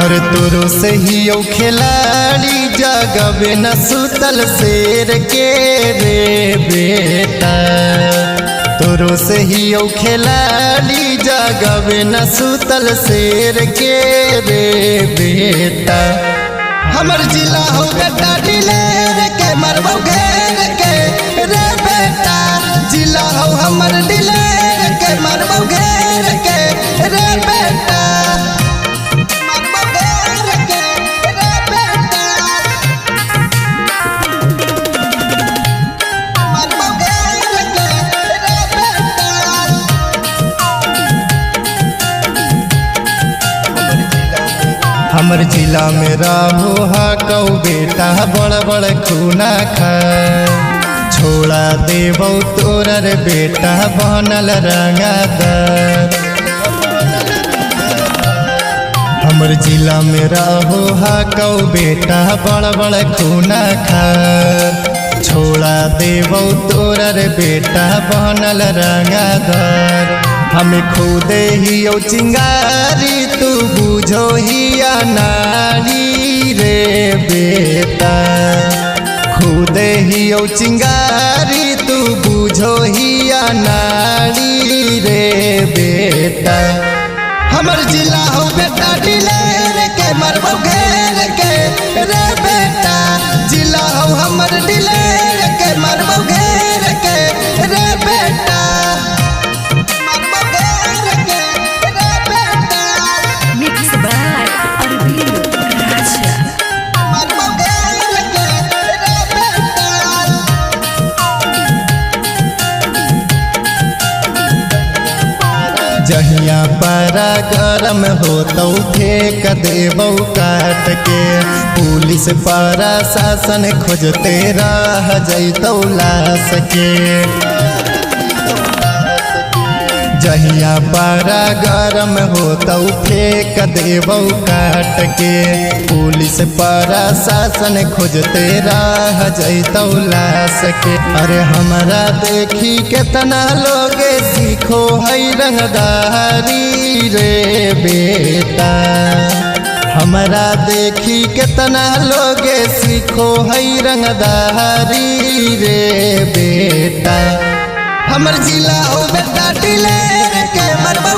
अरे तोरो से ही ओ खिलाड़ी जगबे न सुतल शेर के रे बेटा। तोरो से ही ओ खिलाड़ी जगबे न सुतल शेर के रे बेटा। हमर जिला हो बेटा दिलेर के मरबो घेर के रे बेटा। जिला हो हमर दिलेर के मरबो घेर के रे बेटा। हमर जिला में राहो हा कौ बेटा बड़ बड़ खूना खा। छोड़ा देबो तोरर बेटा बनल रंगादार। हमर जिला में राहो हा कौ बेटा बड़ बड़ खूना खा। छोड़ा देबो तोरर बेटा बनल रंगादार। हमें खुदे ही ओ चिंगारी तू बुझो ही नारी रे बेटा। खुदे ही ओ चिंगारी तू बुझो ही नारी रे बेटा। हमर जिला हो बेटा दिलेर के मरबो घेर के रे बेटा। जिला हो हमर दिलेर के मरबो घेर के रे बेटा। जहिया पारा गरम हो तो फेंक देबो काट के। पुलिस पारा शासन खोजते रह जैतो लाश के। जहिया पारा गरम हो तो फेंक देबो काट के। पुलिस पारा शासन खोजते रह जैतो लाश के। अरे हमरा देखी केतना लोगे सीखो है रंगदारी रे बेटा। हमरा देखी केतना लोगे सीखो है रंगदारी रे बेटा। हमर जिला हो बेटा दिलेर के मरबो